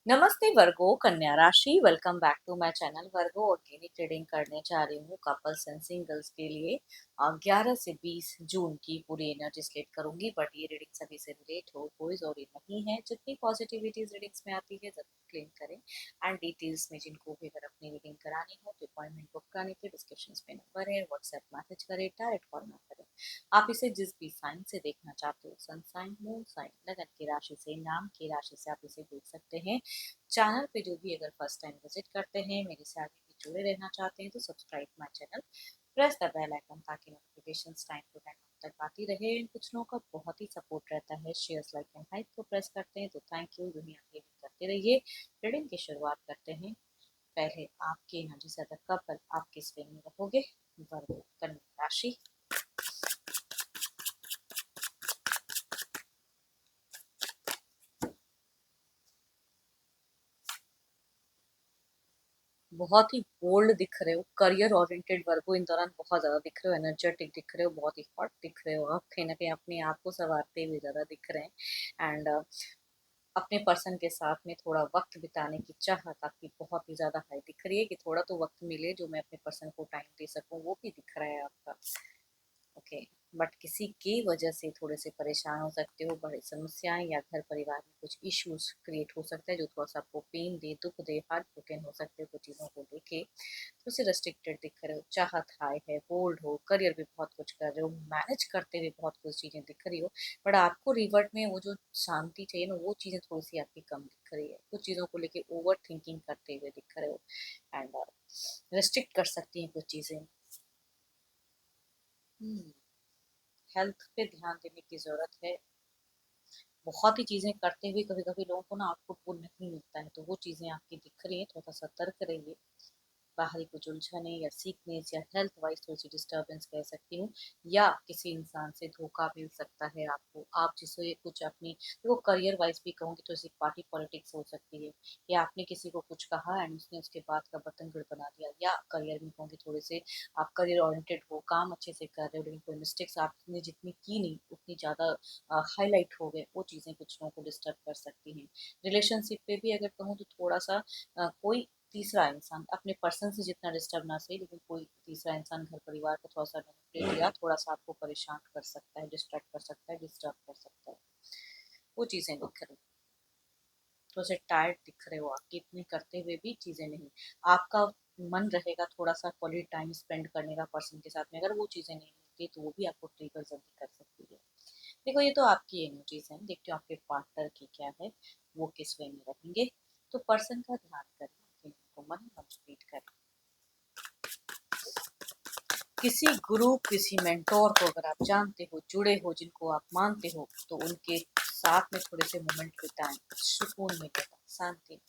नमस्ते वर्गो कन्या राशि। Welcome back to my channel Virgo. Organic reading करने जा रही हूँ कपल्स एंड सिंगल्स के लिए। 11 से 20 जून की पूरी एनर्जी स्लेट करूंगी, बट ये रीडिंग सभी से रिलेट हो, कोई जरूरी नहीं है। जितनी पॉजिटिविटीज रीडिंग्स में आती है जरूर क्लेम करें। एंड डिटेल्स में जिनको भी अगर अपनी रीडिंग करानी हो तो अपॉइंटमेंट बुक कराने के डिस्क्रिप्शन में नंबर है, व्हाट्सएप मैसेज करें, डायरेक्ट कॉल ना करें। आप इसे जिस भी साइन से देखना चाहते हो, सन साइन, मून साइन, लगन की राशि से, नाम की राशि से आप इसे देख सकते हैं। चैनल पे जो भी अगर फर्स्ट टाइम विजिट करते हैं, मेरे से आगे भी जुड़े रहना चाहते हैं, तो subscribe my channel, press the bell icon ताकि नोटिफिकेशंस टाइम टू टाइम आप तक आती रहे। कुछ लोगों का बहुत ही सपोर्ट रहता है, शेयर्स, लाइक एंड हाइप को प्रेस करते हैं, तो थैंक यू। यूं ही आगे भी करते रहिए। रीडिंग की शुरुआत करते हैं। पहले आपकी एनर्जी से अगर कपल आप किस वे में रहोगे, वर्गो कन्या राशि। बहुत ही बोल्ड दिख रहे हो, करियर ओरिएंटेड वर्क को इन दौरान बहुत ज्यादा दिख रहे हो, एनर्जेटिक दिख रहे हो, बहुत ही हॉट दिख रहे हो। आप कहीं ना कहीं अपने आप को संवारते हुए ज्यादा दिख रहे हैं। एंड अपने पर्सन के साथ में थोड़ा वक्त बिताने की चाहत आपकी बहुत ही ज्यादा हाई दिख रही है, कि थोड़ा तो वक्त मिले जो मैं अपने पर्सन को टाइम दे सकूं, वो भी दिख रहा है आपका। ओके। बट किसी की वजह से थोड़े से परेशान हो सकते हो, बड़ी समस्याएं या घर परिवार में कुछ इश्यूज क्रिएट हो सकता है जो थोड़ा सा आपको पेन दे, दुख दे, हार्ट ब्रोकन हो सकते हो कुछ चीज़ों को लेके। तो उसे रेस्ट्रिक्टेड दिख रहे हो, चाहत हाई है, बोल्ड हो, करियर भी बहुत कुछ कर रहे हो, मैनेज करते हुए बहुत कुछ चीज़ें दिख रही हो। बट आपको रिवर्ट में वो जो शांति चाहिए ना, वो चीज़ें थोड़ी सी आपकी कम दिख रही है। कुछ चीज़ों को लेके ओवर थिंकिंग करते हुए दिख रहे हो। एंड रेस्ट्रिक्ट कर सकती हैं कुछ चीज़ें। हेल्थ पे ध्यान देने की ज़रूरत है। बहुत ही चीज़ें करते हुए कभी कभी लोगों को ना आउटपुट वो नहीं मिलता है, तो वो चीज़ें आपकी दिख रही है, थोड़ा सा सतर्क रहिए। बाहरी कुछ उलझने या सीखनेस या हेल्थ वाइज थोड़ी सी डिस्टर्बेंस कह सकती हूँ, या किसी इंसान से धोखा मिल सकता है आपको। आप जिसे कुछ अपनी, वो करियर वाइज भी कहूँगी, थोड़ी सी पार्टी पॉलिटिक्स हो सकती है, या आपने किसी को कुछ कहा एंड उसने उसके बाद का बर्तन गड़बड़ा दिया। या करियर में कहूँगी थोड़े से आप करियर ओरिएंटेड हो, काम अच्छे से कर रहे हो, लेकिन कोई मिस्टेक्स आपने जितनी की नहीं उतनी ज़्यादा हाईलाइट हो गए, वो चीज़ें कुछ लोगों को डिस्टर्ब कर सकती हैं। रिलेशनशिप पे भी अगर कहूँ तो थोड़ा सा कोई तीसरा इंसान अपने पर्सन से जितना डिस्टर्ब ना सही, लेकिन कोई तीसरा इंसान घर परिवार को थोड़ा सा मैनिपुलेट या थोड़ा सा आपको परेशान कर सकता है, डिस्ट्रैक्ट कर सकता है, डिस्टर्ब कर सकता है। वो चीज़ें दिख रही, थोड़ा से टायर्ड दिख रहे हो आप, इतने करते हुए भी चीज़ें नहीं। आपका मन रहेगा थोड़ा सा क्वालिटी टाइम स्पेंड करने का पर्सन के साथ में, अगर वो चीज़ें नहीं मिलती तो वो भी आपको ट्रिगर जल्दी कर सकती है। देखो, ये तो आपकी एनर्जीज हैं, देखते हो आपके पार्टनर की क्या है, वो किस वे में रहेंगे। तो पर्सन का ध्यान करें, उनको मन कंप्लीट करें। किसी गुरु, किसी मेंटोर को अगर आप जानते हो, जुड़े हो, जिनको आप मानते हो, तो उनके साथ में थोड़े से मोमेंट बिताएं, सुकून मिलेगा, शांति।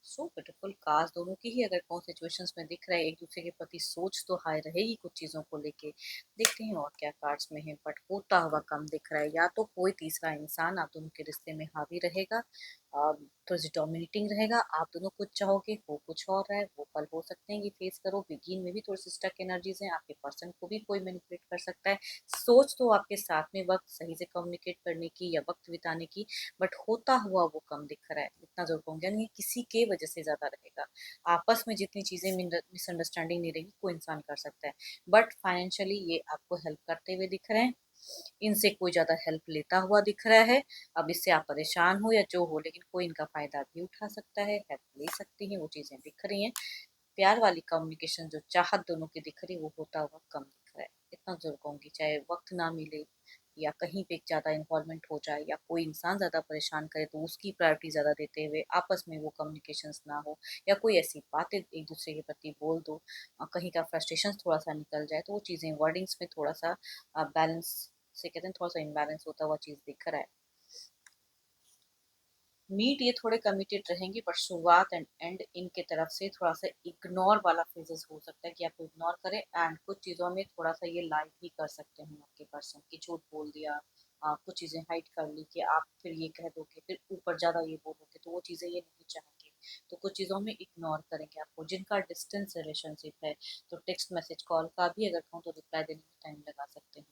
So beautiful. कार्ड्स दोनों की ही अगर कौन सिचुएशंस में दिख रहा है, एक दूसरे के प्रति सोच तो हाई रहेगी कुछ चीज़ों को लेके। देखते हैं और क्या कार्ड्स में है, बट होता हुआ कम दिख रहा है। या तो कोई तीसरा इंसान आप दोनों के रिश्ते में हावी रहेगा, थोड़ी सी डोमिनेटिंग रहेगा, आप दोनों कुछ चाहोगे, वो कुछ और रहा है। वो पल हो सकते हैं कि फेस करो, बिगिन में भी थोड़ी सी स्टक एनर्जीज हैं, आपके पर्सन को भी कोई मैनिपुलेट कर सकता है। सोच तो आपके साथ में वक्त सही से कम्युनिकेट करने की या वक्त बिताने की, बट होता हुआ वो कम दिख रहा है, इतना जरूर कहूँगी। यानी किसी के वजह से ज्यादा रहेगा। आपस में जितनी चीजें मिसअंडरस्टैंडिंग नहीं रहेगी, कोई इंसान कर सकता है। बट फाइनेंशियली ये आपको हेल्प करते हुए दिख रहे हैं, इनसे कोई ज्यादा हेल्प लेता हुआ दिख रहा है। अब इससे आप परेशान हो या जो हो, लेकिन कोई इनका फायदा भी उठा सकता है, हेल्प ले सकती है, वो चीजें दिख रही हैं। प्यार वाली कम्युनिकेशन जो चाहत दोनों की दिख रही है, वो होता हुआ कम दिख रहा है, इतना जरूर कहूंगी। चाहे वक्त ना मिले या कहीं पे ज़्यादा इन्वॉल्वमेंट हो जाए या कोई इंसान ज़्यादा परेशान करे, तो उसकी प्रायोरिटी ज़्यादा देते हुए आपस में वो कम्युनिकेशंस ना हो, या कोई ऐसी बातें एक दूसरे के प्रति बोल दो, कहीं का फ्रस्ट्रेशन थोड़ा सा निकल जाए, तो वो चीज़ें वर्डिंग्स में थोड़ा सा बैलेंस से कहते हैं, थोड़ा सा इम्बैलेंस होता हुआ चीज़ दिख रहा है। मीट ये थोड़े कमिटेड रहेंगे, पर शुरुआत एंड एंड इनके तरफ से थोड़ा सा इग्नोर वाला फेजेस हो सकता है, कि आपको इग्नोर करें। एंड कुछ चीज़ों में थोड़ा सा ये लाइक भी कर सकते हैं आपके पर्सन की, झूठ बोल दिया, कुछ चीज़ें हाइड कर ली, कि आप फिर ये कह दोगे, फिर ऊपर ज़्यादा ये बोलोगे, तो वो चीज़ें ये नहीं चाहेंगे। तो कुछ चीज़ों में इग्नोर करेंगे आपको। जिनका डिस्टेंस रिलेशनशिप है तो टेक्स्ट मैसेज कॉल का भी अगर कहूँ तो रिप्लाई देने में टाइम लगा सकते हैं।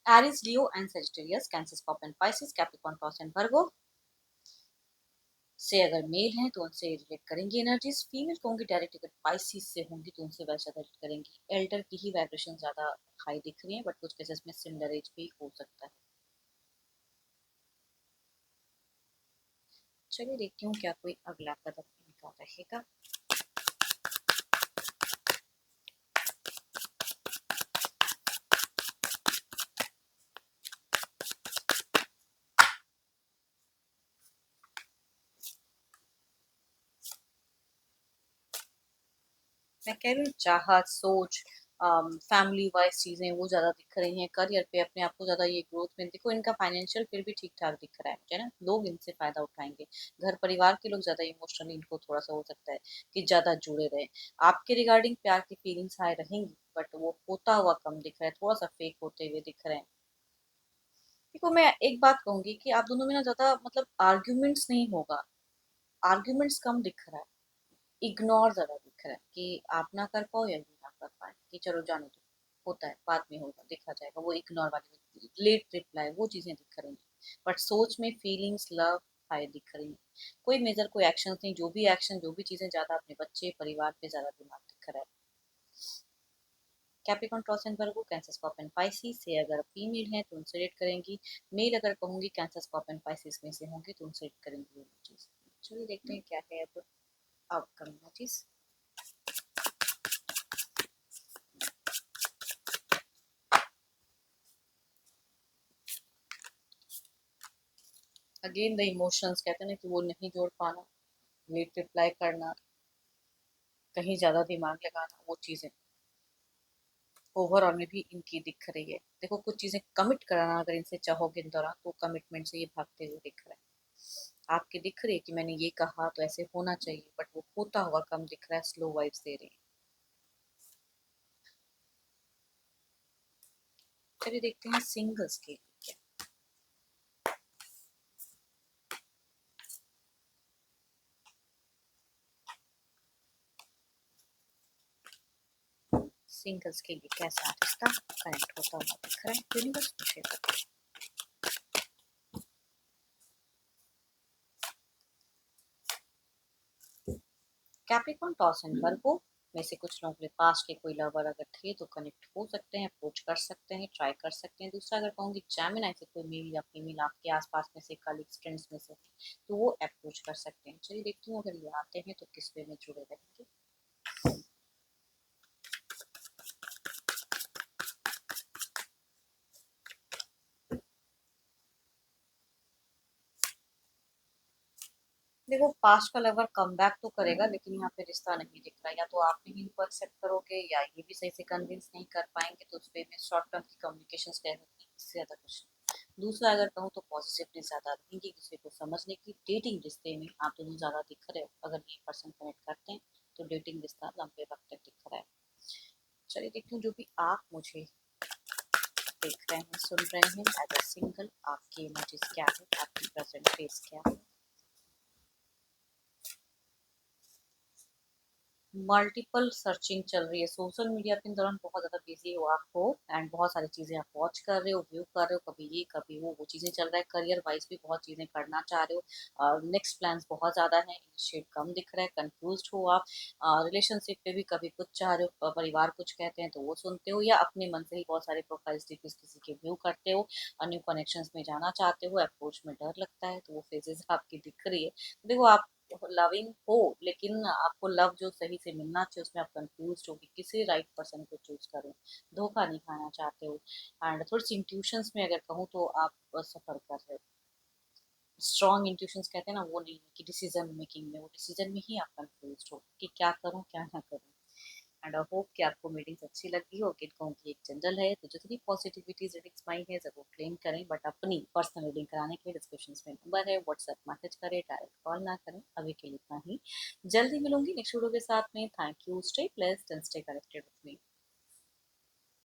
Aries, Leo and Sagittarius, cancer, scorpion, Pisces, Capricorn, taurus and वर्गो से अगर मेल हैं तो उनसे रिलेट करेंगी एनर्जीज। फीमेल कहूंगी डायरेक्ट अगर पाइसिस से होंगी तो उनसे वैसे ज्यादा रिलेट करेंगी। एल्डर की ही वाइब्रेशन ज्यादा हाई दिख रही है, बट कुछ केसेस में सिमिलर एज भी हो सकता है। चलिए देखती हूँ क्या कोई अगला कदम इनका रहेगा। मैं कह रही हूँ चाहत, सोच, फैमिली वाइज चीजें वो ज्यादा दिख रही हैं। करियर पे अपने आप को ज्यादा ये ग्रोथ में देखो। इनका फाइनेंशियल फिर भी ठीक ठाक दिख रहा है मुझे ना, लोग इनसे फायदा उठाएंगे। घर परिवार के लोग ज्यादा इमोशनली इनको थोड़ा सा हो सकता है कि ज्यादा जुड़े रहे। आपके रिगार्डिंग प्यार की फीलिंग्स हाई रहेंगी, बट वो होता हुआ कम दिख रहा है, थोड़ा सा फेक होते हुए दिख रहे हैं। देखो मैं एक बात कहूंगी कि आप दोनों में ना ज्यादा मतलब आर्ग्यूमेंट्स नहीं होगा। आर्ग्यूमेंट्स कम दिख रहा है, इग्नोर ज्यादा दिख रहा है कि आप ना कर पाओ या ये ना कर पाए कि चलो जाने दो, होता है बाद में होगा देखा जाएगा। वो इग्नोर वाली लेट रिप्लाई वो चीजें दिख रही हैं। बट सोच में फीलिंग्स लव हाई दिख रही है। कोई मेजर कोई एक्शन नहीं, जो भी एक्शन जो भी चीजें ज्यादा अपने बच्चे परिवार पे ज्यादा दिमाग दिख रहा है। Capricorn, taurus and Virgo, cancer, scorpion, Pisces से अगर फीमेल हैं तो उनसे रेट करेंगी। मेल अगर कहूंगी कैंसर, स्कॉर्पियन, पाइसेस में से होंगे तो उनसे रेट करेंगी वो चीज। चलिए देखते हैं क्या है अब आउटकम चीज। अगेन द इमोशंस कहते हैं ना कि वो नहीं जोड़ पाना, लेट रिप्लाई करना, कहीं ज्यादा दिमाग लगाना, वो चीजें ओवरऑल में भी इनकी दिख रही है। देखो कुछ चीजें कमिट कराना अगर इनसे चाहोगे इन दौरान तो कमिटमेंट से ये भागते हुए दिख रहा है। आपकी दिख रही है कि मैंने ये कहा तो ऐसे होना चाहिए, बट वो होता हुआ कम दिख रहा है, स्लो वाइब्स दे रही है। चलिए देखते हैं सिंगल्स के लिए क्या। सिंगल्स के लिए कैसा रिश्ता कनेक्ट होता हुआ दिख रहा है, यूनिवर्स मुझे बताए। कैप्रिकॉर्न, टॉरस एंड वर्गो में से कुछ लोगों के पास के कोई लवर अगर थे तो कनेक्ट हो सकते हैं, अप्रोच कर सकते हैं, ट्राई कर सकते हैं। दूसरा अगर कहूँगी जेमिनी से कोई मेल या फीमेल आपके आसपास में से कलीग्स फ्रेंड्स में से तो वो अप्रोच कर सकते हैं। चलिए देखती हूँ अगर ये आते हैं तो किस वे में जुड़े रहेंगे। देखो पास्ट का लवर कम बैक तो करेगा, लेकिन यहाँ पे रिश्ता नहीं दिख रहा। या तो आप नहीं इनको एक्सेप्ट करोगे या ये भी सही से कन्विंस नहीं कर पाएंगे, तो उस पे में शॉर्ट टर्म की कम्युनिकेशन रहेगी, इससे ज्यादा कुछ नहीं। दूसरा अगर कहूँ तो पॉजिटिवली ज्यादा रहेंगी एक दूसरे को समझने की। डेटिंग रिश्ते में आप दोनों ज्यादा दिख रहे हो, अगर ये पर्सन कनेक्ट करते हैं तो डेटिंग रिश्ता लंबे वक्त तक दिख रहा है। चलिए देखते हैं जो भी आप मुझे देख रहे हैं सुन रहे हैं एज अ सिंगल, आपकी इमेजेस क्या है, आपकी प्रेजेंट फेस क्या है। मल्टीपल सर्चिंग चल रही है सोशल मीडिया के दौरान, बहुत ज़्यादा बिजी हो आप हो एंड बहुत सारी चीज़ें आप वॉच कर रहे हो, व्यू कर रहे हो, कभी ये कभी वो चीज़ें चल रहा है। करियर वाइज भी बहुत चीज़ें करना चाह रहे हो, नेक्स्ट प्लान्स बहुत ज़्यादा हैं, इनिशिएट कम दिख रहा है, कंफ्यूज हो आप। रिलेशनशिप पे भी कभी कुछ चाह रहे हो, परिवार कुछ कहते हैं तो वो सुनते हो, या अपने मन से ही बहुत सारे प्रोफाइल्स किसी के व्यू करते हो। न्यू कनेक्शंस में जाना चाहते हो, अप्रोच में डर लगता है, तो वो फेजेस आपकी दिख रही है। देखो आप लविंग हो, लेकिन आपको लव जो सही से मिलना चाहिए उसमें आप कंफ्यूज हो कि किसी राइट पर्सन को चूज करूं। धोखा नहीं खाना चाहते हो एंड थोड़ी सी इंट्यूशंस में अगर कहूँ तो आप सफर कर रहे हो। स्ट्रॉन्ग इंट्यूशंस कहते हैं ना, वो नहीं है कि डिसीजन मेकिंग में, वो डिसीजन में ही आप कंफ्यूज हो कि क्या करूं क्या ना करूं। एंड आई होप कि आपको मीटिंग्स अच्छी लगी हो। कि कहूँ कि एक जनरल है तो जितनी पॉजिटिविटी रीडिंग्स माई है जरूर क्लेम करें, बट अपनी पर्सनल रीडिंग कराने के लिए डिस्क्रिप्शन में नंबर है, व्हाट्सएप मैसेज करें, डायरेक्ट कॉल ना करें। अभी के लिए इतना ही, जल्दी मिलूंगी नेक्स्ट वीडियो के साथ में। Thank you, stay blessed and stay connected with me.